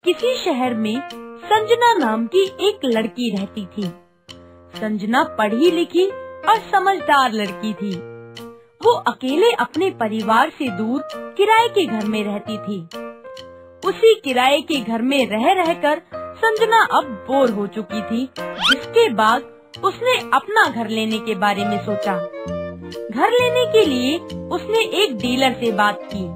किसी शहर में संजना नाम की एक लड़की रहती थी। संजना पढ़ी लिखी और समझदार लड़की थी। वो अकेले अपने परिवार से दूर किराए के घर में रहती थी। उसी किराए के घर में रह रहकर संजना अब बोर हो चुकी थी। जिसके बाद उसने अपना घर लेने के बारे में सोचा। घर लेने के लिए उसने एक डीलर से बात की,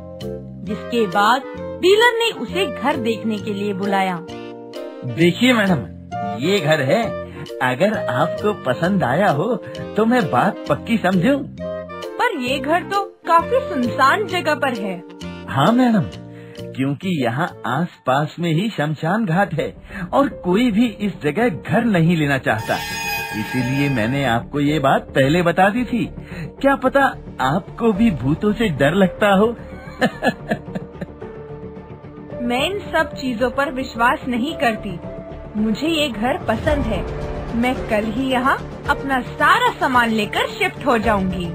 जिसके बाद डीलर ने उसे घर देखने के लिए बुलाया। देखिए मैडम, ये घर है। अगर आपको पसंद आया हो तो मैं बात पक्की समझूं। पर ये घर तो काफी सुनसान जगह पर है। हाँ मैडम, क्योंकि यहाँ आस पास में ही शमशान घाट है और कोई भी इस जगह घर नहीं लेना चाहता। इसीलिए मैंने आपको ये बात पहले बता दी थी। क्या पता आपको भी भूतों से डर लगता हो। मैं इन सब चीजों पर विश्वास नहीं करती। मुझे ये घर पसंद है। मैं कल ही यहाँ अपना सारा सामान लेकर शिफ्ट हो जाऊंगी।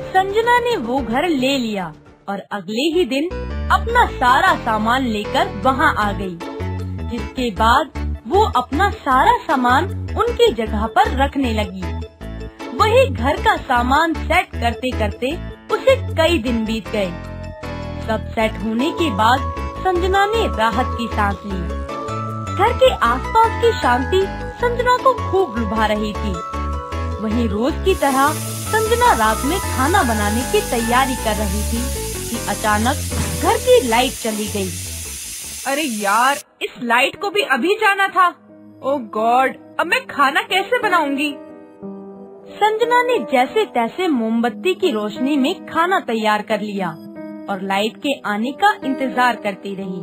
संजना ने वो घर ले लिया और अगले ही दिन अपना सारा सामान लेकर वहाँ आ गई। जिसके बाद वो अपना सारा सामान उनकी जगह पर रखने लगी। वही घर का सामान सेट करते करते उसे कई दिन बीत गए। सब सेट होने के बाद संजना ने राहत की सांस ली। घर के आसपास की शांति संजना को खूब लुभा रही थी। वहीं रोज की तरह संजना रात में खाना बनाने की तैयारी कर रही थी कि अचानक घर की लाइट चली गई। अरे यार, इस लाइट को भी अभी जाना था। ओह गॉड, अब मैं खाना कैसे बनाऊंगी? संजना ने जैसे तैसे मोमबत्ती की रोशनी में खाना तैयार कर लिया और लाइट के आने का इंतजार करती रही।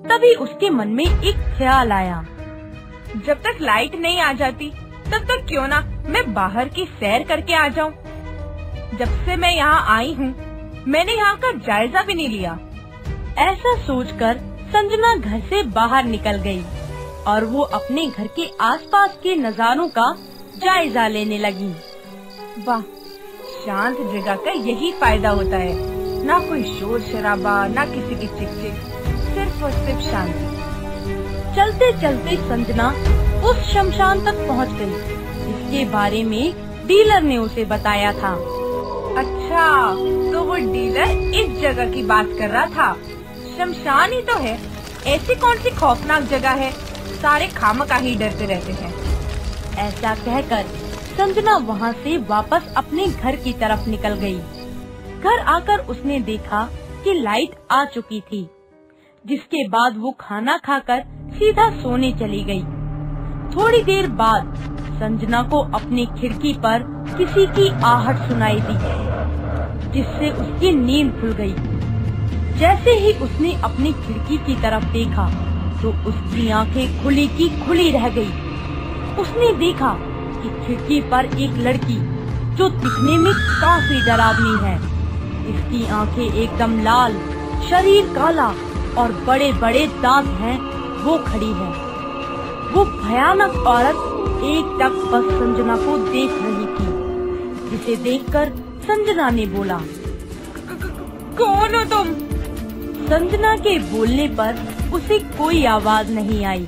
तभी उसके मन में एक ख्याल आया, जब तक लाइट नहीं आ जाती तब तक क्यों ना मैं बाहर की सैर करके आ जाऊं। जब से मैं यहाँ आई हूँ मैंने यहाँ का जायजा भी नहीं लिया। ऐसा सोचकर संजना घर से बाहर निकल गई और वो अपने घर के आसपास के नजारों का जायजा लेने लगी। वाह, शांत जगह का यही फायदा होता है। ना कोई शोर शराबा, ना किसी की चिक-चिक, सिर्फ और सिर्फ शांति। चलते चलते संजना उस शमशान तक पहुंच गई, जिसके बारे में डीलर ने उसे बताया था। अच्छा, तो वो डीलर इस जगह की बात कर रहा था। शमशान ही तो है, ऐसी कौन सी खौफनाक जगह है, सारे खामखा ही डरते रहते हैं। ऐसा कहकर संजना वहाँ से वापस अपने घर की तरफ निकल गई। घर आकर उसने देखा कि लाइट आ चुकी थी। जिसके बाद वो खाना खाकर सीधा सोने चली गई। थोड़ी देर बाद संजना को अपनी खिड़की पर किसी की आहट सुनाई दी, जिससे उसकी नींद खुल गई। जैसे ही उसने अपनी खिड़की की तरफ देखा तो उसकी आंखें खुली की खुली रह गई। उसने देखा कि खिड़की पर एक लड़की, जो दिखने में काफी डरावनी है, इसकी आंखें एकदम लाल, शरीर काला और बड़े बड़े दांत हैं, वो खड़ी है। वो भयानक औरत एकटक बस संजना को देख रही थी, जिसे देखकर संजना ने बोला, कौन हो तुम? संजना के बोलने पर उसे कोई आवाज नहीं आई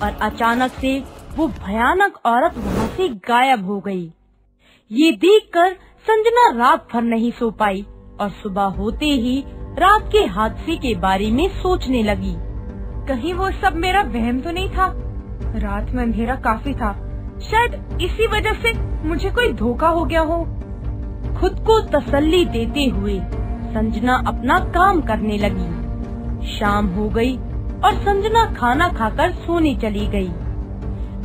और अचानक से वो भयानक औरत वहाँ से गायब हो गई। ये देखकर संजना रात भर नहीं सो पाई और सुबह होते ही रात के हादसे के बारे में सोचने लगी। कहीं वो सब मेरा वहम तो नहीं था? रात में अंधेरा काफी था, शायद इसी वजह से मुझे कोई धोखा हो गया हो। खुद को तसल्ली देते हुए संजना अपना काम करने लगी। शाम हो गई और संजना खाना खाकर सोने चली गई।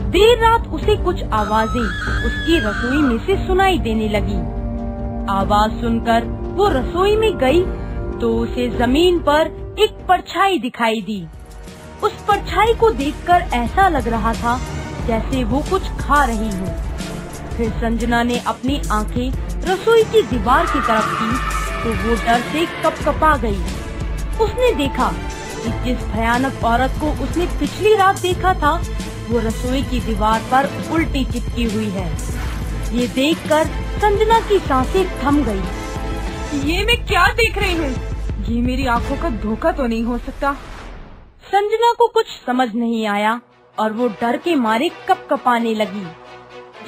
देर रात उसे कुछ आवाजें उसकी रसोई में से सुनाई देने लगी। आवाज सुनकर वो रसोई में गई तो उसे जमीन पर एक परछाई दिखाई दी। उस परछाई को देखकर ऐसा लग रहा था जैसे वो कुछ खा रही हो। फिर संजना ने अपनी आंखें रसोई की दीवार की तरफ की तो वो डर से कपकपा गई। उसने देखा कि जिस भयानक औरत को उसने पिछली रात देखा था, वो रसोई की दीवार पर उल्टी चिपकी हुई है। ये देखकर संजना की सांसें थम गई। ये मैं क्या देख रही हूँ? ये मेरी आंखों का धोखा तो नहीं हो सकता। संजना को कुछ समझ नहीं आया और वो डर के मारे कपकपाने लगी,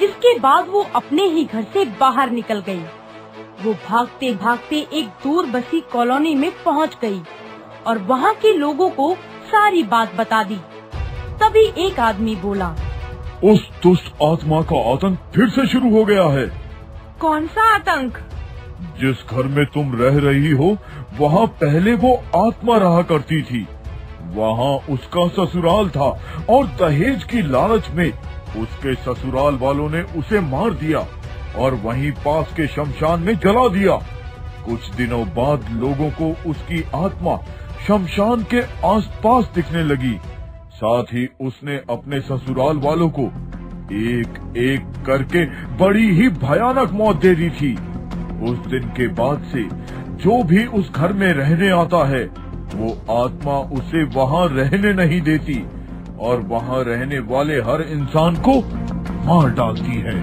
जिसके बाद वो अपने ही घर से बाहर निकल गई। वो भागते भागते एक दूर बसी कॉलोनी में पहुंच गई और वहाँ के लोगों को सारी बात बता दी। तभी एक आदमी बोला, उस दुष्ट आत्मा का आतंक फिर से शुरू हो गया है। कौन सा आतंक? जिस घर में तुम रह रही हो वहाँ पहले वो आत्मा रहा करती थी। वहाँ उसका ससुराल था और दहेज की लालच में उसके ससुराल वालों ने उसे मार दिया और वहीं पास के शमशान में जला दिया। कुछ दिनों बाद लोगों को उसकी आत्मा शमशान के आसपास दिखने लगी। साथ ही उसने अपने ससुराल वालों को एक एक करके बड़ी ही भयानक मौत दे दी थी। उस दिन के बाद से जो भी उस घर में रहने आता है वो आत्मा उसे वहाँ रहने नहीं देती और वहाँ रहने वाले हर इंसान को मार डालती है।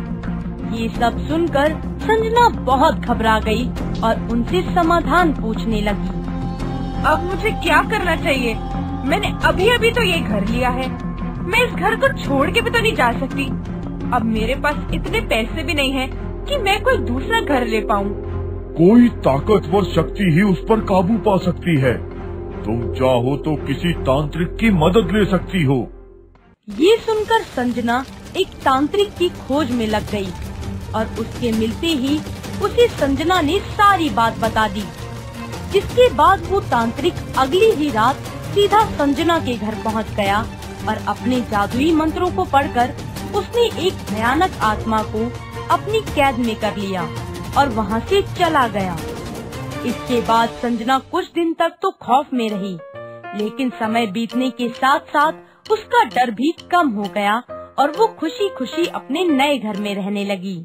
ये सब सुनकर संजना बहुत घबरा गई और उनसे समाधान पूछने लगी। अब मुझे क्या करना चाहिए? मैंने अभी अभी तो ये घर लिया है, मैं इस घर को छोड़ के भी तो नहीं जा सकती। अब मेरे पास इतने पैसे भी नहीं हैं कि मैं कोई दूसरा घर ले पाऊँ। कोई ताकतवर शक्ति ही उस पर काबू पा सकती है। तुम चाहो तो किसी तांत्रिक की मदद ले सकती हो। ये सुनकर संजना एक तांत्रिक की खोज में लग गई और उसके मिलते ही उसे संजना ने सारी बात बता दी। जिसके बाद वो तांत्रिक अगली ही रात सीधा संजना के घर पहुंच गया और अपने जादुई मंत्रों को पढ़कर उसने एक भयानक आत्मा को अपनी कैद में कर लिया और वहां से चला गया। इसके बाद संजना कुछ दिन तक तो खौफ में रही, लेकिन समय बीतने के साथ साथ उसका डर भी कम हो गया और वो खुशी खुशी अपने नए घर में रहने लगी।